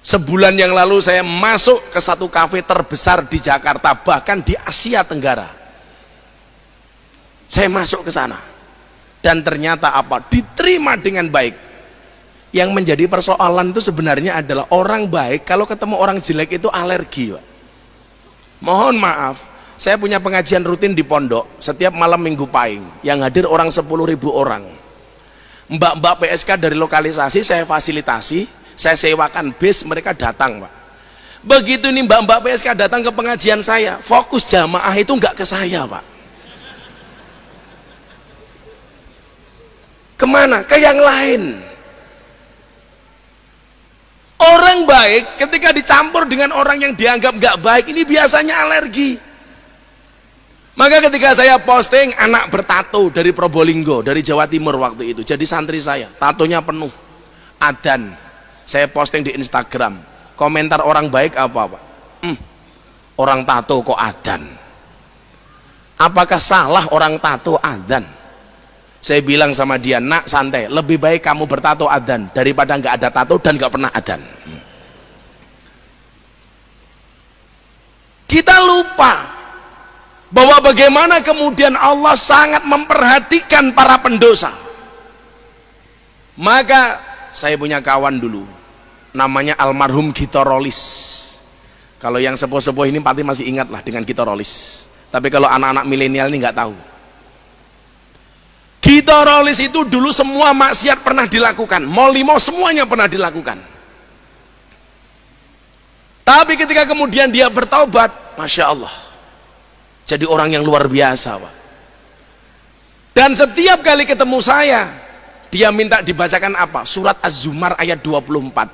Sebulan yang lalu saya masuk ke satu kafe terbesar di Jakarta, bahkan di Asia Tenggara. Saya masuk ke sana dan ternyata apa? Diterima dengan baik. Yang menjadi persoalan itu sebenarnya adalah orang baik kalau ketemu orang jelek itu alergi, Pak. Mohon maaf, saya punya pengajian rutin di pondok setiap malam Minggu Pahing, yang hadir orang 10.000 orang. Mbak-mbak PSK dari lokalisasi saya fasilitasi, saya sewakan bis, mereka datang, Pak. Begitu nih mbak-mbak PSK datang ke pengajian saya, fokus jamaah itu nggak ke saya, Pak. Kemana? Ke yang lain. Orang baik ketika dicampur dengan orang yang dianggap nggak baik ini biasanya alergi. Maka ketika saya posting anak bertato dari Probolinggo, dari Jawa Timur waktu itu, jadi santri saya, tatonya penuh, adzan. Saya posting di Instagram, komentar orang baik apa, Pak? Orang tato kok adzan? Apakah salah orang tato adzan? Saya bilang sama dia, nak santai, lebih baik kamu bertato adzan daripada nggak ada tato dan nggak pernah adzan. Kita lupa bahwa bagaimana kemudian Allah sangat memperhatikan para pendosa. Maka saya punya kawan dulu, namanya almarhum Gitorolis. Kalau yang sepuh-sepuh ini pasti masih ingat lah dengan Gitorolis. Tapi kalau anak-anak milenial ini nggak tahu. Gitorolis itu dulu semua maksiat pernah dilakukan, molimo semuanya pernah dilakukan. Tapi ketika kemudian dia bertaubat, Masya Allah, jadi orang yang luar biasa, Pak. Dan setiap kali ketemu saya, dia minta dibacakan apa? Surat Az-Zumar ayat 24.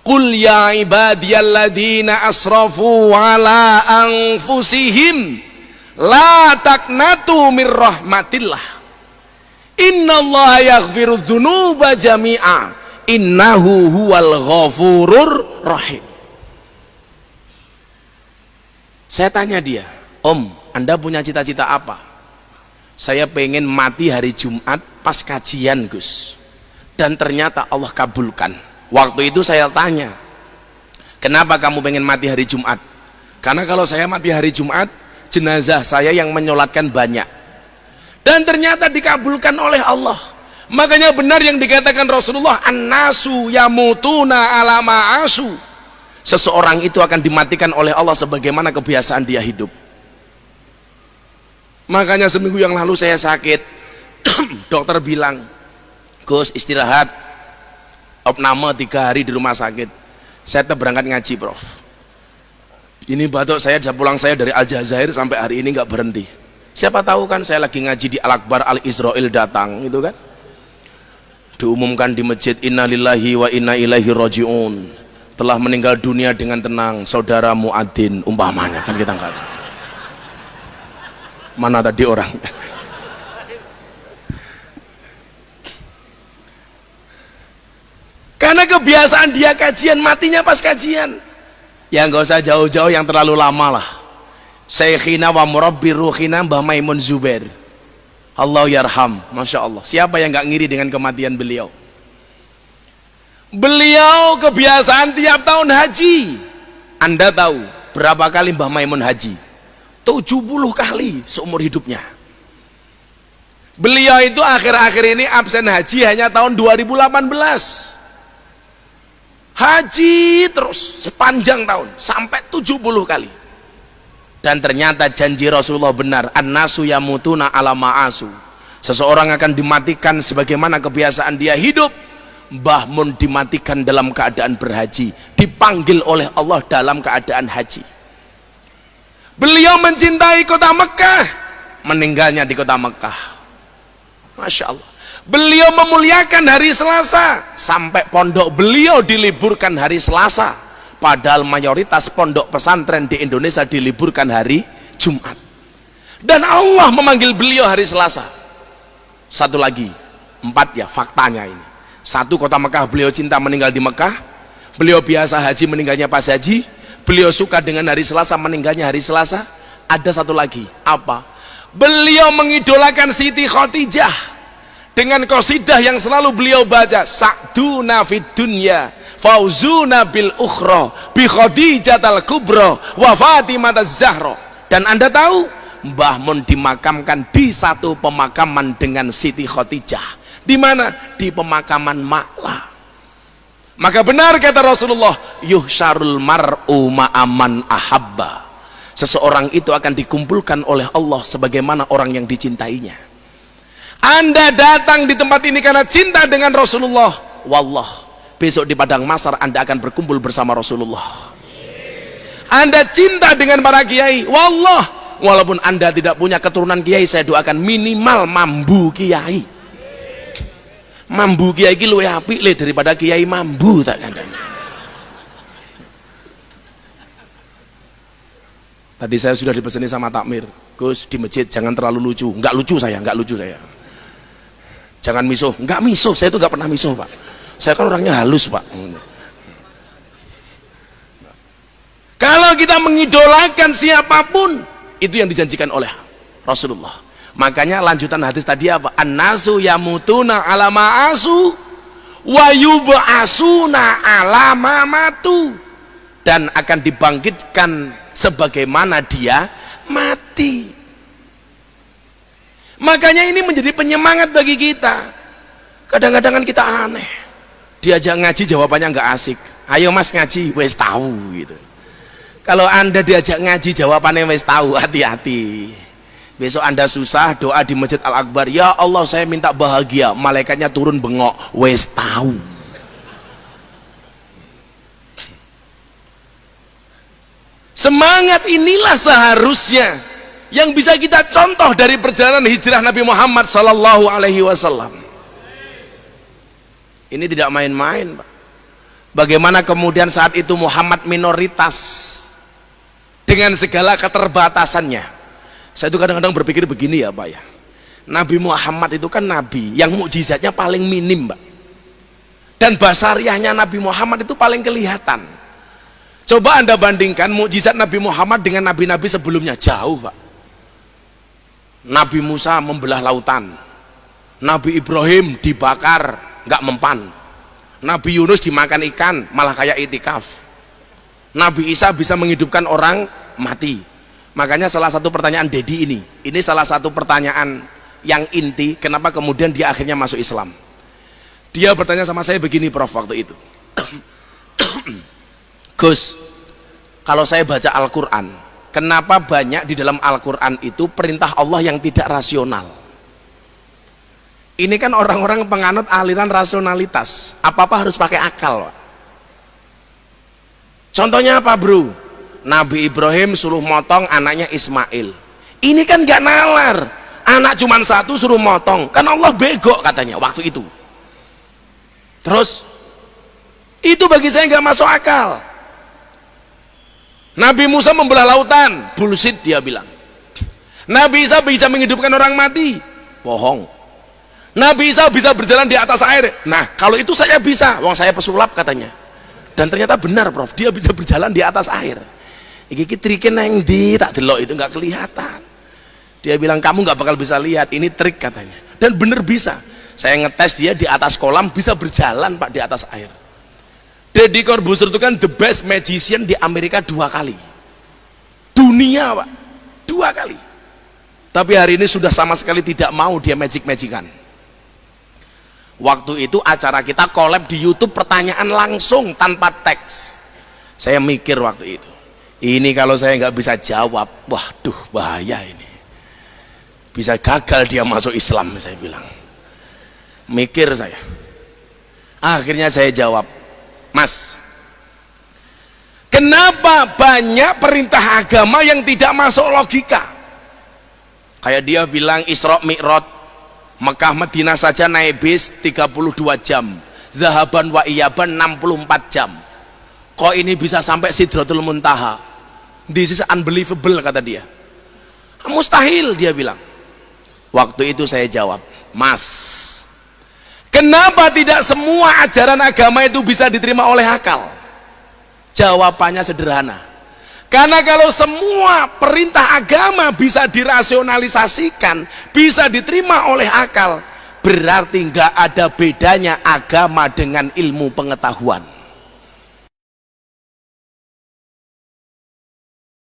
Qul ya ibadiyalladzina asrafu ala anfusihim la taqnatu mir rahmatillah. Innallaha yaghfiru dzunuba jami'a innahu huwal ghafurur rahim. Saya tanya dia, Om, Anda punya cita-cita apa? Saya pengen mati hari Jumat pas kajian, Gus. Dan ternyata Allah kabulkan. Waktu itu saya tanya, kenapa kamu pengen mati hari Jumat? Karena kalau saya mati hari Jumat, jenazah saya yang menyolatkan banyak. Dan ternyata dikabulkan oleh Allah. Makanya benar yang dikatakan Rasulullah, an-nasu yamutuna ala ma'asu. Seseorang itu akan dimatikan oleh Allah sebagaimana kebiasaan dia hidup. Makanya seminggu yang lalu saya sakit. Dokter bilang, Gus istirahat, opname 3 hari di rumah sakit. Saya tetap berangkat ngaji, Prof. Ini batuk saya, pulang saya dari Aljazair sampai hari ini nggak berhenti. Siapa tahu kan saya lagi ngaji di Al-Akbar Al-Israel datang, itu kan diumumkan di masjid, innalillahi wa inna ilaihi raji'un, telah meninggal dunia dengan tenang saudara Muadzin, umpamanya kan kita nggak tahu mana tadi orang. Karena kebiasaan dia kajian, matinya pas kajian. Ya nggak usah jauh-jauh yang terlalu lama lah. Syekhina wa murabbi ruhina Mbah Maimun Zubair, Allah yarham, Masya Allah. Siapa yang nggak ngiri dengan kematian beliau? Beliau kebiasaan tiap tahun haji. Anda tahu berapa kali Mbah Maimun haji? 70 kali seumur hidupnya. Beliau itu akhir-akhir ini absen haji hanya tahun 2018. Haji terus sepanjang tahun sampai 70 kali. Dan ternyata janji Rasulullah benar, an-nasu yamutuna ala ma'asu. Seseorang akan dimatikan sebagaimana kebiasaan dia hidup. Mbah Mun dimatikan dalam keadaan berhaji, dipanggil oleh Allah dalam keadaan haji. Beliau mencintai kota Mekah, meninggalnya di kota Mekah. Masya Allah. Beliau memuliakan hari Selasa, sampai pondok beliau diliburkan hari Selasa. Padahal mayoritas pondok pesantren di Indonesia diliburkan hari Jumat. Dan Allah memanggil beliau hari Selasa. Satu lagi, 4 ya faktanya ini. 1, kota Mekah beliau cinta, meninggal di Mekah. Beliau biasa haji, meninggalnya pas haji. Beliau suka dengan hari Selasa, meninggalnya hari Selasa. Ada 1 lagi, apa? Beliau mengidolakan Siti Khadijah dengan qasidah yang selalu beliau baca, sa'duna fid dunya fauzuna bil ukhra bi Khadijatal kubra wa Fatimah az-Zahra. Dan Anda tahu Mbah Mun dimakamkan di satu pemakaman dengan Siti Khadijah. Di mana? Di pemakaman Ma'la. Maka benar kata Rasulullah, yuhsyarul mar'u ma'aman ahabba. Seseorang itu akan dikumpulkan oleh Allah sebagaimana orang yang dicintainya. Anda datang di tempat ini karena cinta dengan Rasulullah, wallah, besok di padang mahsyar Anda akan berkumpul bersama Rasulullah. Anda cinta dengan para kiai, wallah, walaupun Anda tidak punya keturunan kiai, saya doakan minimal mambu kiai. Mambu kiai iki luwih apik le daripada kiai mambu, tak kandhani. Tadi saya sudah dipeseni sama takmir, Gus di masjid jangan terlalu lucu. Enggak lucu saya, enggak lucu saya. Jangan misuh, enggak misuh, saya itu enggak pernah misuh, Pak. Saya kan orangnya halus, Pak. Kalau kita mengidolakan siapapun, itu yang dijanjikan oleh Rasulullah. Makanya lanjutan hadis tadi apa? An-nasu yamutuna ala ma'asu wa yub'asuna ala ma matu. Dan akan dibangkitkan sebagaimana dia mati. Makanya ini menjadi penyemangat bagi kita. Kadang-kadang kan kita aneh, diajak ngaji jawabannya nggak asik. Ayo mas ngaji, wes tahu gitu. Kalau Anda diajak ngaji jawabannya wes tahu, hati-hati. Besok Anda susah doa di Masjid Al-Akbar, ya Allah saya minta bahagia, malaikatnya turun bengok, wes tahu. Semangat inilah seharusnya yang bisa kita contoh dari perjalanan hijrah Nabi Muhammad sallallahu alaihi wasallam. Ini tidak main-main, Pak. Bagaimana kemudian saat itu Muhammad minoritas dengan segala keterbatasannya. Saya itu kadang-kadang berpikir begini ya Pak ya, Nabi Muhammad itu kan nabi yang mukjizatnya paling minim, Pak, dan basariahnya Nabi Muhammad itu paling kelihatan. Coba Anda bandingkan mukjizat Nabi Muhammad dengan nabi-nabi sebelumnya, jauh Pak. Nabi Musa membelah lautan, Nabi Ibrahim dibakar nggak mempan, Nabi Yunus dimakan ikan malah kayak itikaf, Nabi Isa bisa menghidupkan orang mati. Makanya salah satu pertanyaan Dedi ini salah satu pertanyaan yang inti, kenapa kemudian dia akhirnya masuk Islam. Dia bertanya sama saya begini Prof waktu itu, Gus, kalau saya baca Al-Quran, kenapa banyak di dalam Al-Quran itu perintah Allah yang tidak rasional? Ini kan orang-orang penganut aliran rasionalitas, apa-apa harus pakai akal, Pak. Contohnya apa bro? Nabi Ibrahim suruh motong anaknya Ismail. Ini kan gak nalar, anak cuma satu suruh motong, kan Allah bego katanya waktu itu. Terus itu bagi saya gak masuk akal. Nabi Musa membelah lautan, bullshit dia bilang. Nabi Isa bisa menghidupkan orang mati, bohong. Nabi Isa bisa berjalan di atas air, nah kalau itu saya bisa, wong saya pesulap katanya. Dan ternyata benar Prof, dia bisa berjalan di atas air. Iki triknya neng di tak delok itu nggak kelihatan. Dia bilang kamu nggak bakal bisa lihat, ini trik katanya. Dan bener bisa. Saya ngetes dia di atas kolam bisa berjalan Pak di atas air. Deddy Corbuzier itu kan the best magician di Amerika 2 kali. Dunia Pak, 2 kali. Tapi hari ini sudah sama sekali tidak mau dia magic-magican. Waktu itu acara kita collab di YouTube, pertanyaan langsung tanpa teks. Saya mikir waktu itu, ini kalau saya nggak bisa jawab, waduh bahaya ini, bisa gagal dia masuk Islam, saya bilang. Mikir saya, akhirnya saya jawab, Mas, kenapa banyak perintah agama yang tidak masuk logika? Kayak dia bilang Isra Mi'raj, Mekah Madinah saja naik bis 32 jam, Zahaban wa Iyaban 64 jam, kok ini bisa sampai Sidratul Muntaha? This is unbelievable kata dia. Mustahil dia bilang. Waktu itu saya jawab, Mas, kenapa tidak semua ajaran agama itu bisa diterima oleh akal? Jawabannya sederhana, karena kalau semua perintah agama bisa dirasionalisasikan, bisa diterima oleh akal, berarti nggak ada bedanya agama dengan ilmu pengetahuan.